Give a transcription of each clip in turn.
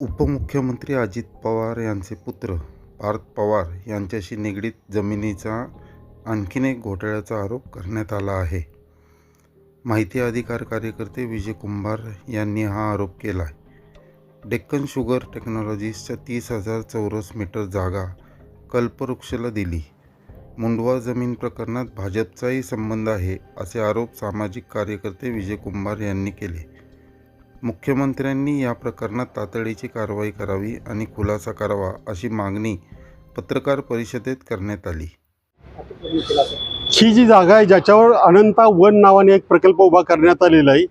उपमुख्यमंत्री अजित पवार यांचे पुत्र पार्थ पवार यांच्याशी निगडीत जमिनीचा आणखीन एक घोटाळ्याचा आरोप करण्यात आला आहे. माहिती अधिकार कार्यकर्ते विजय कुंभार यांनी हा आरोप केला आहे. डेक्कन शुगर टेक्नॉलॉजीजच्या 30,000 चौरस मीटर जागा कल्पवृक्षला दिली. मुंडवा जमीन प्रकरणात भाजपचाही संबंध आहे असे आरोप सामाजिक कार्यकर्ते विजय कुंभार यांनी केले. मुख्यमंत्र्यांनी या प्रकरणात तातडीची कारवाई करावी आणि खुलासा करावा अशी मागणी पत्रकार परिषदेत करण्यात आली. ही जी जागा आहे ज्याच्यावर अनंता वन नावाने एक प्रकल्प उभा करण्यात आलेला आहे,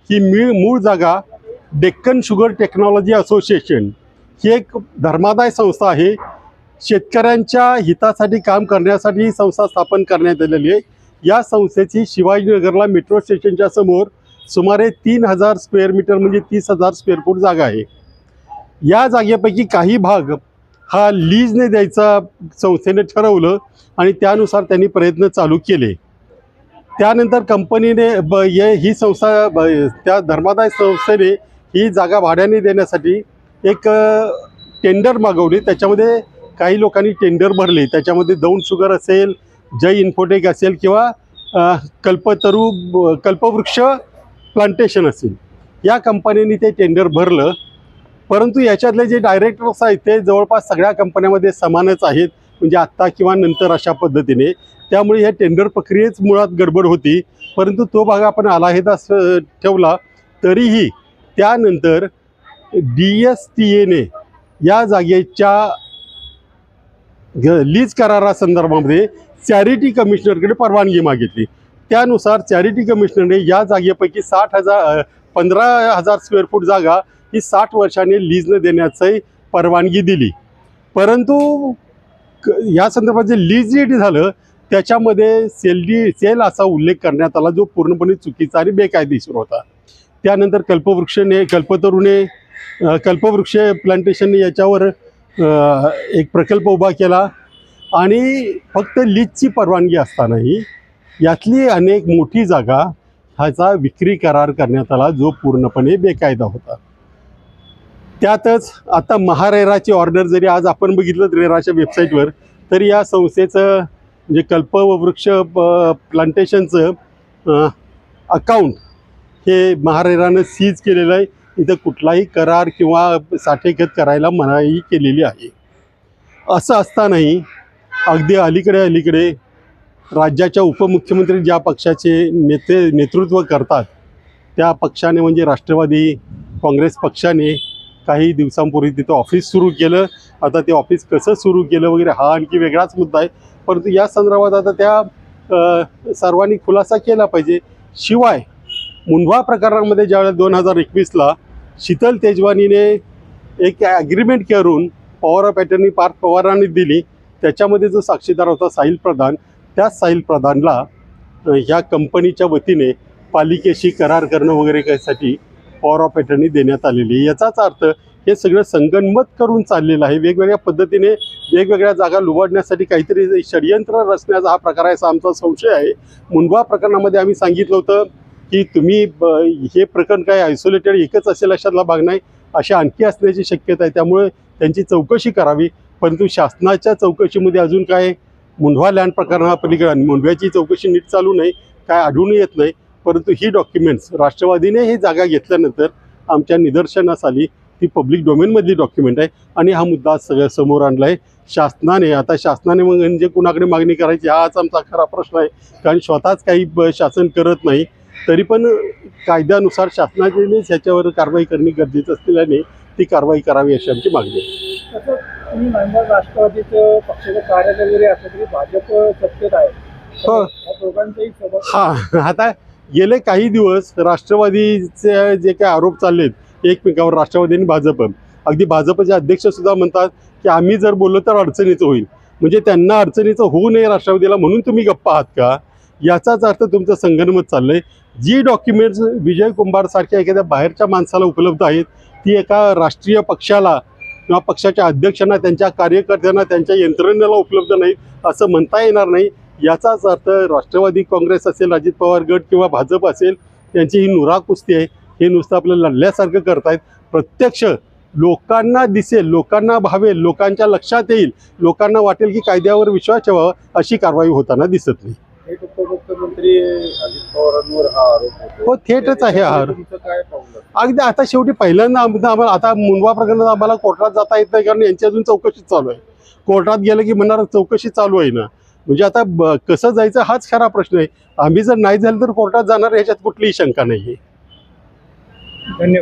ही मूळ जागा डेक्कन शुगर टेक्नॉलॉजी असोसिएशन ही एक धर्मादाय संस्था आहे. शेतकऱ्यांच्या हितासाठी काम करण्यासाठी ही संस्था स्थापन करण्यात आलेली आहे. या संस्थेची शिवाजीनगरला मेट्रो स्टेशनच्या समोर सुमारे 3,000 स्क्वेअर मीटर म्हणजे 30,000 स्क्वेअर फूट जागा आहे. या जागेपैकी काही भाग हा लीजने द्यायचा संस्थेने ठरवलं आणि त्यानुसार त्यांनी प्रयत्न चालू केले. त्यानंतर कंपनीने ही संस्था त्या धर्मादाय संस्थेने ही जागा भाड्याने देण्यासाठी एक टेंडर मागवली. त्याच्यामध्ये काही लोकांनी टेंडर भरले. त्याच्यामध्ये दौंड शुगर असेल, जय इन्फोटेक असेल किंवा कल्पवृक्ष प्लांटेशन असेल, या कंपन्यांनी ते टेंडर भरलं. परंतु याच्यातले जे डायरेक्टर्स आहेत ते जवळपास सगळ्या कंपन्यांमध्ये समानच आहेत, म्हणजे आत्ता किंवा नंतर अशा पद्धतीने. त्यामुळे या टेंडर प्रक्रियेच मुळात गडबड होती. परंतु तो भाग आपण आलाहिदा ठेवला. तरीही त्यानंतर DSTAने या जागेच्या लीज करारासंदर्भामध्ये चॅरिटी कमिशनरकडे परवानगी मागितली. त्यानुसार चॅरिटी कमिशनरने या जागेपैकी 15,000 स्क्वेअर फूट जागा ही 60 वर्षांनी लीजने देण्याची परवानगी दिली. परंतु या संदर्भात जे लीज डीड झालं त्याच्यामध्ये सेल असा उल्लेख करण्यात आला जो पूर्णपणे चुकीचा आणि बेकायदेशीर होता. त्यानंतर कल्पवृक्ष प्लांटेशनने याच्यावर एक प्रकल्प उभा केला आणि फक्त लीजची परवानगी असतानाही यातली अनेक मोठी जागा ह्याचा विक्री करार करण्यात आला जो पूर्णपणे बेकायदा होता. त्यातच आता महारेराची ऑर्डर जरी आज आपण बघितलं रेराच्या वेबसाईटवर, तरी या संस्थेचं म्हणजे कल्पवृक्ष प्लांटेशनचं अकाउंट हे महारेरानं सीज केलेलं आहे. इथं कुठलाही करार किंवा साठेखत करायला मनाई केलेली आहे. असं असतानाही अगदी अलीकडे राज्याच्या उपमुख्यमंत्री ज्या पक्षाचे नेतृत्व करतात त्या पक्षाने म्हणजे राष्ट्रवादी काँग्रेस पक्षाने काही दिवसांपूर्वी तिथं ऑफिस सुरू केलं. आता ते ऑफिस कसं सुरू केलं वगैरे हा आणखी वेगळाच मुद्दा आहे. परंतु या संदर्भात आता त्या सर्वांनी खुलासा केला पाहिजे. शिवाय मुंडवा प्रकरणामध्ये ज्यावेळेला 2021ला शीतल तेजवानीने एक ॲग्रीमेंट करून पॉवर ऑफ अटर्नी पार्थ पवारांनी दिली, त्याच्यामध्ये जो साक्षीदार होता साहिल प्रधान, त्या साहिल प्रधानला ह्या कंपनीच्या वतीने पालिकेशी करार करणं वगैरे त्यासाठी पॉवर ऑफ अटर्नी देण्यात आलेली. याचाच अर्थ हे सगळं संगनमत करून चाललेलं आहे. वेगवेगळ्या पद्धतीने वेगवेगळ्या जागा लुबाडण्यासाठी काहीतरी षडयंत्र रचण्याचा हा प्रकार आहे असा आमचा संशय आहे. मुंडवा प्रकरणामध्ये आम्ही सांगितलं होतं की तुम्ही हे प्रकरण काय आयसोलेटेड एकच असेल अशातला भाग नाही, अशा आणखी असण्याची शक्यता आहे. त्यामुळे त्यांची चौकशी करावी. परंतु शासनाच्या चौकशीमध्ये अजून काय मुंडवा लँड प्रकरणापलीकडे मुंडव्याची चौकशी नीट चालू नाही, काय आढळून येत नाही. परंतु ही डॉक्युमेंट्स राष्ट्रवादीने ही जागा घेतल्यानंतर आमच्या निदर्शनास आली. ती पब्लिक डोमेनमधली डॉक्युमेंट आहे आणि हा मुद्दा सगळ्या समोर आणला आहे शासनाने. आता शासनाने मग म्हणजे कुणाकडे मागणी करायची हाच आमचा खरा प्रश्न आहे, कारण स्वतःच काही शासन करत नाही. तरी पण कायद्यानुसार शासनानेच ह्याच्यावर कारवाई करणे गरजेचं असल्याने ती कारवाई करावी अशी आमची मागणी आहे. तसं तुम्ही म्हणता राष्ट्रवादीचं पक्षाचं कार्यालय वगैरे असलं तरी भाजप सत्तेत आहे. हो. या दोघांचाही सोबत हां, आता गेले काही दिवस राष्ट्रवादीचे जे काही आरोप चाललेत एकमेकावर, राष्ट्रवादी आणि भाजप, अगदी भाजपचे अध्यक्षसुद्धा म्हणतात की आम्ही जर बोललो तर अडचणीचं होईल. म्हणजे त्यांना अडचणीचं होऊ नये राष्ट्रवादीला म्हणून तुम्ही गप्प आहात का? याचाच अर्थ तुमचं संगनमत चाललं आहे. जी डॉक्युमेंट्स विजय कुंभारसारख्या एखाद्या बाहेरच्या माणसाला उपलब्ध आहेत ती एका राष्ट्रीय पक्षाला किंवा पक्षाच्या अध्यक्षांना, त्यांच्या कार्यकर्त्यांना, त्यांच्या यंत्रणेला उपलब्ध नाहीत असं म्हणता येणार नाही. याचाच अर्थ राष्ट्रवादी काँग्रेस असेल, अजित पवार गट किंवा भाजप असेल, यांची ही नुरा कुस्ती आहे. हे नुसतं आपल्याला लढल्यासारखं करतायत. प्रत्यक्ष लोकांना दिसेल, लोकांना भावेल, लोकांच्या लक्षात येईल, लोकांना वाटेल की कायद्यावर विश्वास ठेवावा, अशी कारवाई होताना दिसत नाही. थेट उपमुख्यमंत्री अजित पवारांवर हा आरोप होतो. हो, थेटच आहे हा. तुमचं काय पावलं? अगदी आता शेवटी पहिल्यांदा आम्हाला आता मुंडवा प्रकरणात आम्हाला कोर्टात जाता येत नाही, कारण यांची अजून चौकशी चालू आहे. कोर्टात गेलं की म्हणणार चौकशी चालू आहे ना, म्हणजे आता कसं जायचं हाच खरा प्रश्न आहे. आम्ही जर नाही झालं तर कोर्टात जाणार, ह्याच्यात कुठलीही शंका नाही आहे. धन्यवाद.